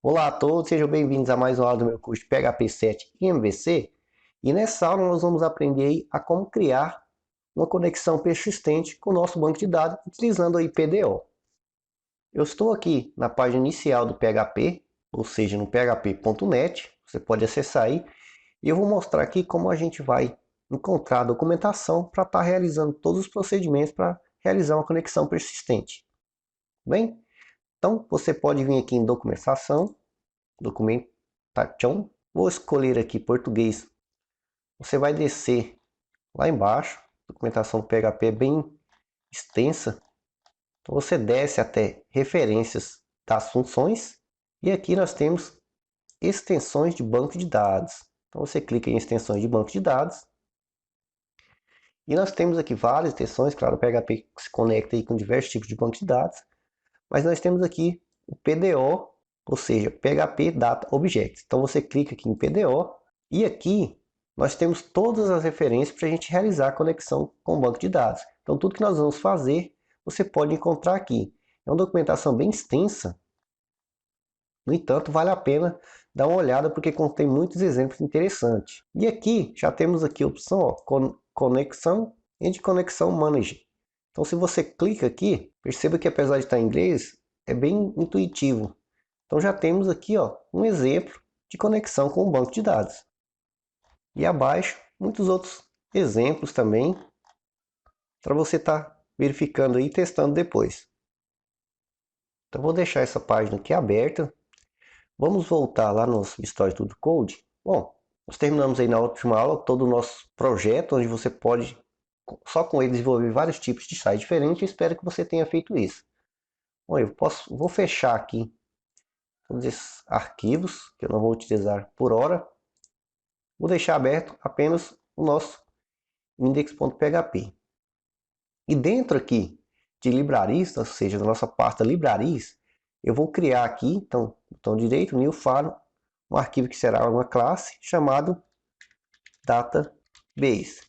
Olá a todos, sejam bem-vindos a mais uma aula do meu curso PHP 7 e MVC. E nessa aula nós vamos aprender aí a como criar uma conexão persistente com o nosso banco de dados utilizando o IPDO. Eu estou aqui na página inicial do PHP, ou seja, no php.net, você pode acessar aí, e eu vou mostrar aqui como a gente vai encontrar a documentação para estar realizando todos os procedimentos para realizar uma conexão persistente. Bem, então você pode vir aqui em documentação, documentação. Vou escolher aqui português. Você vai descer lá embaixo. A documentação do PHP é bem extensa. Então você desce até referências das funções. E aqui nós temos extensões de banco de dados. Então você clica em extensões de banco de dados. E nós temos aqui várias extensões. Claro, o PHP se conecta aí com diversos tipos de banco de dados. Mas nós temos aqui o PDO, ou seja, PHP Data Objects. Então você clica aqui em PDO e aqui nós temos todas as referências para a gente realizar a conexão com o banco de dados. Então tudo que nós vamos fazer você pode encontrar aqui. É uma documentação bem extensa, no entanto vale a pena dar uma olhada porque contém muitos exemplos interessantes. E aqui já temos aqui a opção conexão e de conexão manager. Então se você clica aqui, perceba que apesar de estar em inglês, é bem intuitivo. Então já temos aqui um exemplo de conexão com o banco de dados. E abaixo, muitos outros exemplos também, para você estar verificando e testando depois. Então vou deixar essa página aqui aberta. Vamos voltar lá no Story Tudo Code. Bom, nós terminamos aí na última aula todo o nosso projeto, onde você pode, só com ele, desenvolver vários tipos de site diferentes. Eu espero que você tenha feito isso. Bom, vou fechar aqui todos esses arquivos, que eu não vou utilizar por hora. Vou deixar aberto apenas o nosso index.php. E dentro aqui de librarias, ou seja, da nossa pasta librarias, eu vou criar aqui, então, botão direito, new file, um arquivo que será uma classe chamado database.php.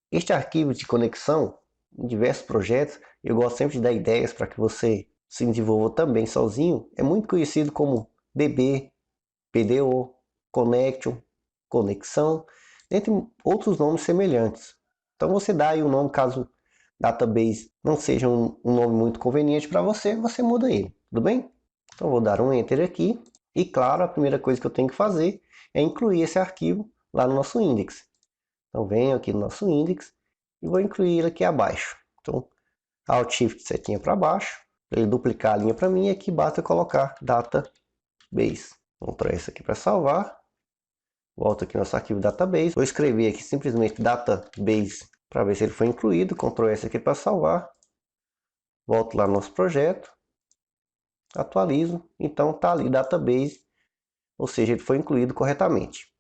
Este arquivo de conexão em diversos projetos, eu gosto sempre de dar ideias para que você se desenvolva também sozinho, é muito conhecido como DB, PDO, Connection, Conexão, entre outros nomes semelhantes. Então você dá aí um nome caso database não seja um nome muito conveniente para você, você muda ele, tudo bem? Então vou dar um Enter aqui e claro, a primeira coisa que eu tenho que fazer é incluir esse arquivo lá no nosso index. Então venho aqui no nosso index e vou incluir ele aqui abaixo. Então Alt Shift setinha para baixo, para ele duplicar a linha para mim e aqui basta eu colocar database. Ctrl S aqui para salvar. Volto aqui no nosso arquivo database. Vou escrever aqui simplesmente database para ver se ele foi incluído. Ctrl S aqui para salvar. Volto lá no nosso projeto. Atualizo. Então está ali database. Ou seja, ele foi incluído corretamente.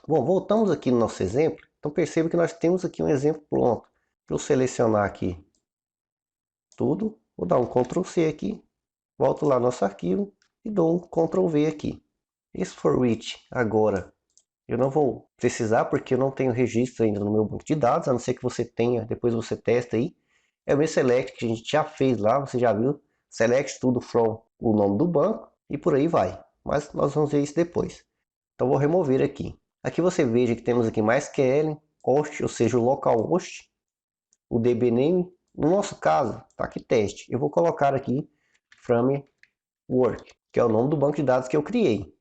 Bom, voltamos aqui no nosso exemplo. Então perceba que nós temos aqui um exemplo pronto. Eu selecionar aqui tudo. Vou dar um Ctrl C aqui. Volto lá no nosso arquivo e dou um Ctrl V aqui. Esse for which agora eu não vou precisar porque eu não tenho registro ainda no meu banco de dados, a não ser que você tenha, depois você testa aí. É o meu select que a gente já fez lá, você já viu. Select tudo from o nome do banco e por aí vai. Mas nós vamos ver isso depois. Então vou remover aqui. Aqui você veja que temos aqui MySQL, host, ou seja, o localhost, o dbname. No nosso caso, está aqui teste. Eu vou colocar aqui framework, que é o nome do banco de dados que eu criei.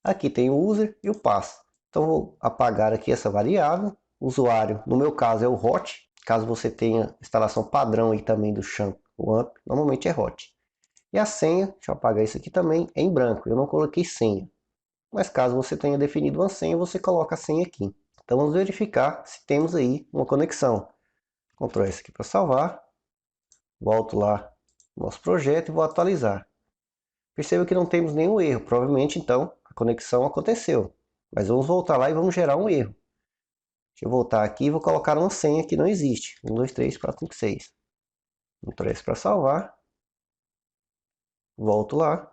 Aqui tem o user e o pass. Então vou apagar aqui essa variável. O usuário, no meu caso, é o hot. Caso você tenha instalação padrão aí também do champ, o amp, normalmente é hot. E a senha, deixa eu apagar isso aqui também, é em branco. Eu não coloquei senha. Mas caso você tenha definido uma senha, você coloca a senha aqui. Então vamos verificar se temos aí uma conexão. Ctrl S aqui para salvar. Volto lá no nosso projeto e vou atualizar. Perceba que não temos nenhum erro. Provavelmente então a conexão aconteceu. Mas vamos voltar lá e vamos gerar um erro. Deixa eu voltar aqui e vou colocar uma senha que não existe. 1, 2, 3, 4, 5, 6. Ctrl S para salvar. Volto lá.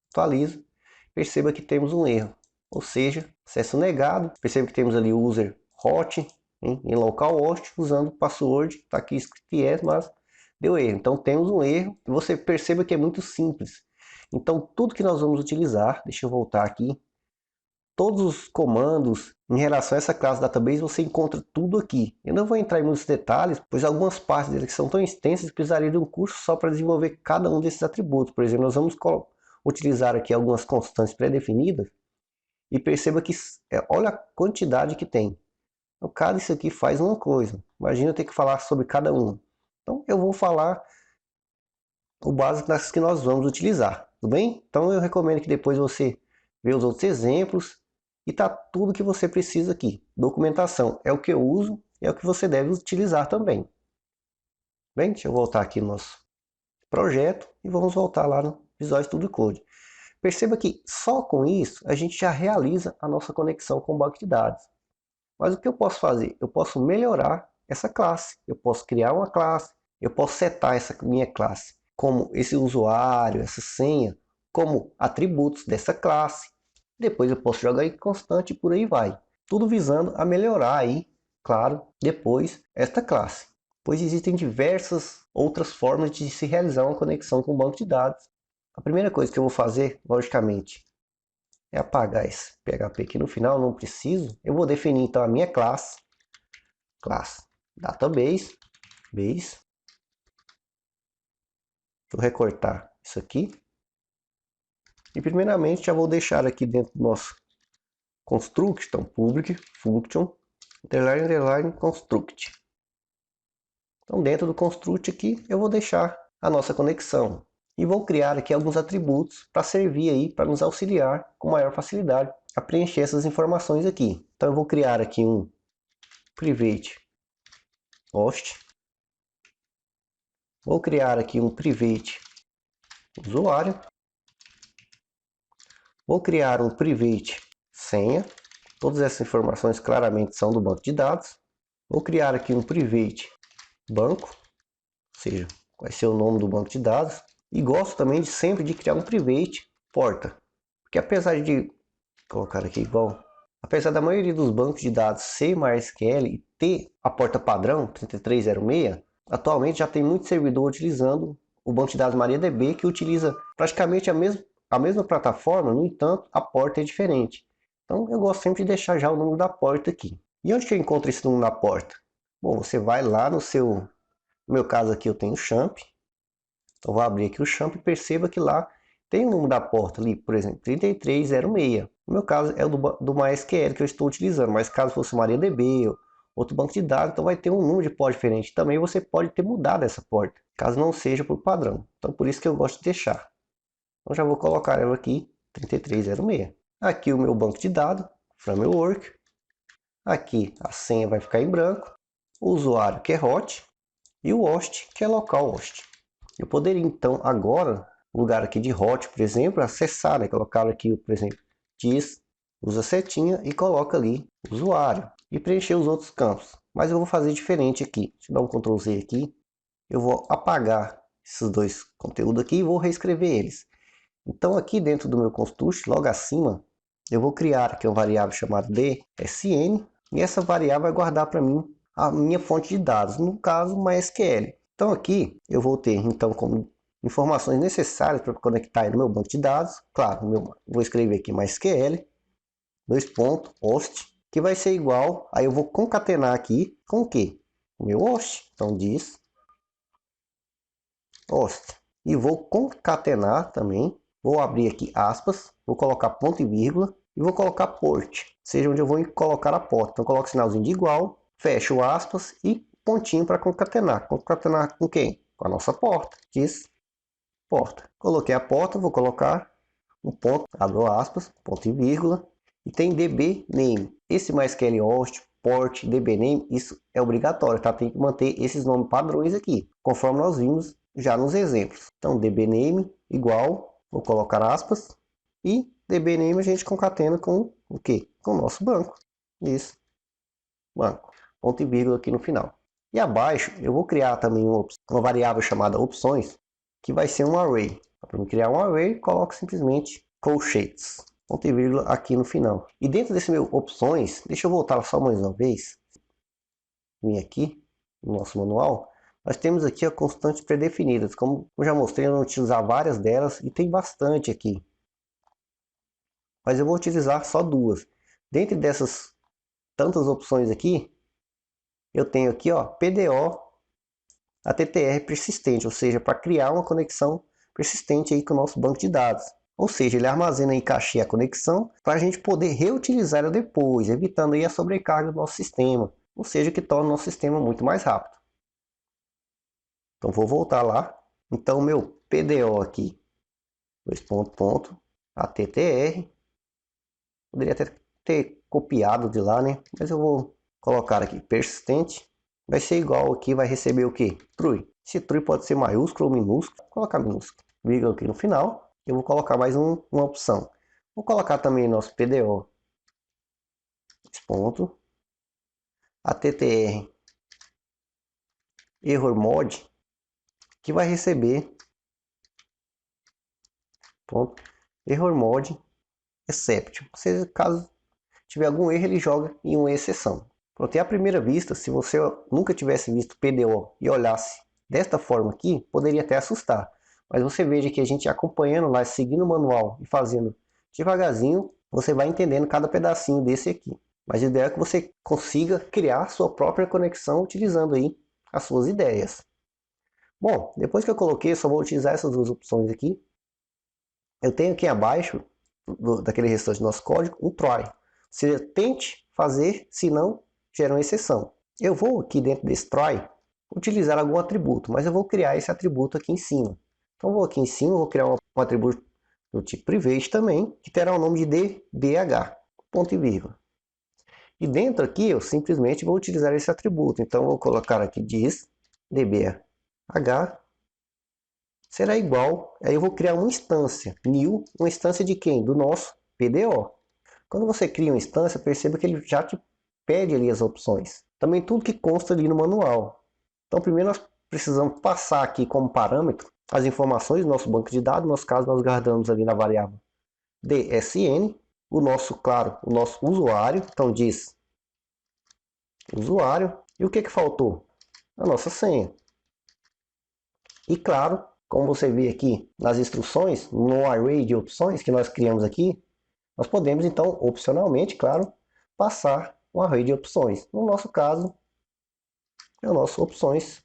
Atualizo. Perceba que temos um erro. Ou seja, acesso negado. Perceba que temos ali o user hot em localhost usando password. Está aqui escrito yes, mas deu erro. Então temos um erro. Você perceba que é muito simples. Então, tudo que nós vamos utilizar, deixa eu voltar aqui, todos os comandos em relação a essa classe database, você encontra tudo aqui. Eu não vou entrar em muitos detalhes, pois algumas partes dele que são tão extensas que precisaria de um curso só para desenvolver cada um desses atributos. Por exemplo, nós vamos utilizar aqui algumas constantes pré-definidas e perceba que olha a quantidade que tem. Então, cada isso aqui faz uma coisa. Imagina eu ter que falar sobre cada um. Então, eu vou falar o básico das que nós vamos utilizar, tudo bem? Então, eu recomendo que depois você veja os outros exemplos e tá tudo que você precisa aqui. Documentação é o que eu uso, é o que você deve utilizar também. Bem, deixa eu voltar aqui no nosso projeto e vamos voltar lá no Visual Studio Code. Perceba que só com isso a gente já realiza a nossa conexão com o banco de dados. Mas o que eu posso fazer? Eu posso melhorar essa classe. Eu posso criar uma classe. Eu posso setar essa minha classe como esse usuário, essa senha, como atributos dessa classe. Depois eu posso jogar em constante e por aí vai. Tudo visando a melhorar aí, claro, depois esta classe. Pois existem diversas outras formas de se realizar uma conexão com o banco de dados. A primeira coisa que eu vou fazer, logicamente, é apagar esse PHP aqui no final, não preciso. Eu vou definir então a minha classe database, base. Vou recortar isso aqui. E primeiramente já vou deixar aqui dentro do nosso construct, então public function underline construct. Então dentro do construct aqui eu vou deixar a nossa conexão. E vou criar aqui alguns atributos para servir aí, para nos auxiliar com maior facilidade a preencher essas informações aqui. Então eu vou criar aqui um private host. Vou criar aqui um private usuário. Vou criar um private senha. Todas essas informações claramente são do banco de dados. Vou criar aqui um private banco, ou seja, vai ser o nome do banco de dados. E gosto também de sempre de criar um private porta, porque apesar de colocar aqui igual, apesar da maioria dos bancos de dados ser MySQL e ter a porta padrão 3306, atualmente já tem muito servidor utilizando o banco de dados MariaDB, que utiliza praticamente a mesma plataforma, no entanto a porta é diferente. Então eu gosto sempre de deixar já o número da porta aqui. E onde que eu encontro esse número da porta? Bom, você vai lá no meu caso aqui eu tenho o champ. Então vou abrir aqui o champ e perceba que lá tem o número da porta ali, por exemplo, 3306. No meu caso é o do MySQL que eu estou utilizando, mas caso fosse MariaDB ou outro banco de dados, então vai ter um número de porta diferente. Também você pode ter mudado essa porta, caso não seja por padrão. Então por isso que eu gosto de deixar. Então já vou colocar ela aqui, 3306. Aqui o meu banco de dados, framework. Aqui a senha vai ficar em branco. O usuário que é hot e o host que é localhost. Eu poderia então agora, no lugar aqui de hot, por exemplo, acessar, né? Colocar aqui, por exemplo, diz, usa setinha e coloca ali usuário e preencher os outros campos. Mas eu vou fazer diferente aqui. Deixa eu dar um Ctrl Z aqui. Eu vou apagar esses dois conteúdos aqui e vou reescrever eles. Então aqui dentro do meu construct, logo acima, eu vou criar aqui uma variável chamada dsn e essa variável vai guardar para mim a minha fonte de dados, no caso MySQL. Então aqui eu vou ter então como informações necessárias para conectar no meu banco de dados. Claro, vou escrever aqui MySQL, host, que vai ser igual, aí eu vou concatenar aqui com o que? O meu host, então diz host. E vou concatenar também, vou abrir aqui aspas, vou colocar ponto e vírgula e vou colocar port, seja onde eu vou colocar a porta. Então coloco sinalzinho de igual, fecho aspas e pontinho para concatenar. Concatenar com quem? Com a nossa porta. Diz porta. Coloquei a porta, vou colocar um ponto, abro aspas, ponto e vírgula. E tem dbName. Esse MySQL host, port, dbName, isso é obrigatório, tá? Tem que manter esses nomes padrões aqui, conforme nós vimos já nos exemplos. Então dbName igual, vou colocar aspas, e dbName a gente concatena com o que? Com o nosso banco. Isso, banco. Ponto e vírgula aqui no final. E abaixo eu vou criar também uma variável chamada opções, que vai ser um array. Para eu criar um array, coloco simplesmente colchetes, ponto e vírgula aqui no final. E dentro desse meu opções, deixa eu voltar só mais uma vez. Vim aqui no nosso manual. Nós temos aqui a constantes pré-definidas. Como eu já mostrei, eu vou utilizar várias delas e tem bastante aqui. Mas eu vou utilizar só duas. Dentre dessas tantas opções aqui, eu tenho aqui, ó, PDO ATTR persistente, ou seja, para criar uma conexão persistente aí com o nosso banco de dados. Ou seja, ele armazena em cache a conexão para a gente poder reutilizar ela depois, evitando aí a sobrecarga do nosso sistema, ou seja, que torna o nosso sistema muito mais rápido. Então vou voltar lá. Então meu PDO aqui, ATTR, poderia até ter copiado de lá, né? Mas eu vou colocar aqui persistente. Vai ser igual aqui, vai receber o que? True. Esse true pode ser maiúsculo ou minúsculo. Vou colocar minúsculo. Vírgula aqui no final. Eu vou colocar mais uma opção. Vou colocar também nosso PDO. Ponto. ATTR. Error mode. Que vai receber. Ponto. Error mode. Except. Ou seja, caso tiver algum erro, ele joga em uma exceção. Pronto, e à primeira vista, se você nunca tivesse visto PDO e olhasse desta forma aqui, poderia até assustar. Mas você veja que a gente acompanhando lá, seguindo o manual e fazendo devagarzinho, você vai entendendo cada pedacinho desse aqui. Mas a ideia é que você consiga criar sua própria conexão utilizando aí as suas ideias. Bom, depois que eu coloquei, eu só vou utilizar essas duas opções aqui. Eu tenho aqui abaixo, daquele restante do nosso código, um try. Ou seja, tente fazer, se não, gera uma exceção. Eu vou aqui dentro desse try utilizar algum atributo, mas eu vou criar esse atributo aqui em cima. Então vou aqui em cima, vou criar um atributo do tipo private também, que terá o nome de dbh, ponto e vírgula. E dentro aqui eu simplesmente vou utilizar esse atributo. Então vou colocar aqui diz dbh será igual, aí eu vou criar uma instância, new, uma instância de quem? Do nosso PDO. Quando você cria uma instância, perceba que ele já te pede ali as opções. Também tudo que consta ali no manual. Então primeiro nós precisamos passar aqui como parâmetro as informações do nosso banco de dados. No nosso caso nós guardamos ali na variável DSN, o nosso, claro, o nosso usuário. Então diz usuário. E o que faltou? A nossa senha. E claro, como você vê aqui nas instruções, no array de opções que nós criamos aqui, nós podemos então, opcionalmente, claro, passar um array de opções. No nosso caso, é o nosso opções,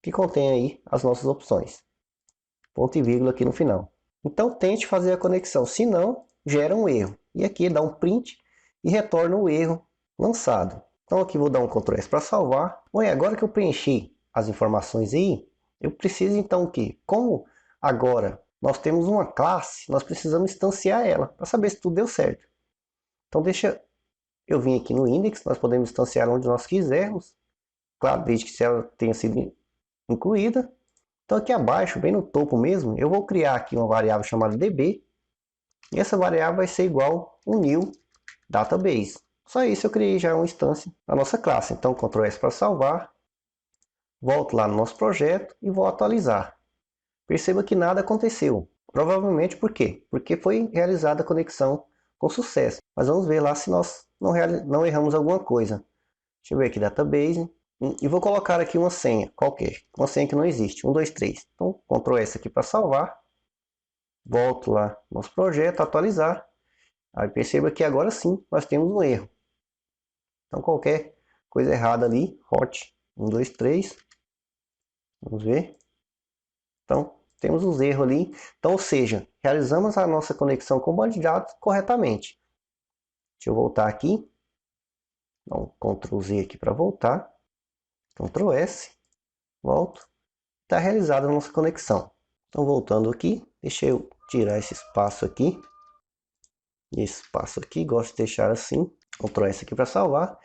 que contém aí as nossas opções. Ponto e vírgula aqui no final. Então tente fazer a conexão, se não, gera um erro. E aqui dá um print e retorna o erro lançado. Então aqui vou dar um Ctrl S para salvar. Bom, agora que eu preenchi as informações aí, eu preciso então o quê? Como agora nós temos uma classe, nós precisamos instanciar ela para saber se tudo deu certo. Então deixa eu vir aqui no index, nós podemos instanciar onde nós quisermos. Claro, desde que ela tenha sido incluída. Então aqui abaixo, bem no topo mesmo, eu vou criar aqui uma variável chamada db. E essa variável vai ser igual um new database. Só isso eu criei já uma instância da nossa classe. Então Ctrl S para salvar. Volto lá no nosso projeto e vou atualizar. Perceba que nada aconteceu. Provavelmente por quê? Porque foi realizada a conexão com sucesso. Mas vamos ver lá se nós não erramos alguma coisa. Deixa eu ver aqui, database. E vou colocar aqui uma senha qualquer. Uma senha que não existe. 1, 2, 3. Então, Ctrl S aqui para salvar. Volto lá no nosso projeto, atualizar. Aí perceba que agora sim nós temos um erro. Então, qualquer coisa errada ali, hot 1, 2, 3. Vamos ver. Então, temos os erros ali. Então, ou seja, realizamos a nossa conexão com o banco de dados corretamente. Deixa eu voltar aqui. Então, Ctrl Z aqui para voltar. Ctrl S. Volto. Está realizada a nossa conexão. Então, voltando aqui, deixa eu tirar esse espaço aqui. E esse espaço aqui, gosto de deixar assim. Ctrl S aqui para salvar.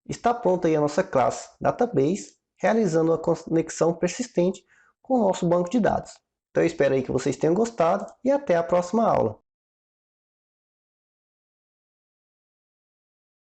Está pronta aí a nossa classe Database, realizando a conexão persistente com o nosso banco de dados. Então eu espero aí que vocês tenham gostado e até a próxima aula.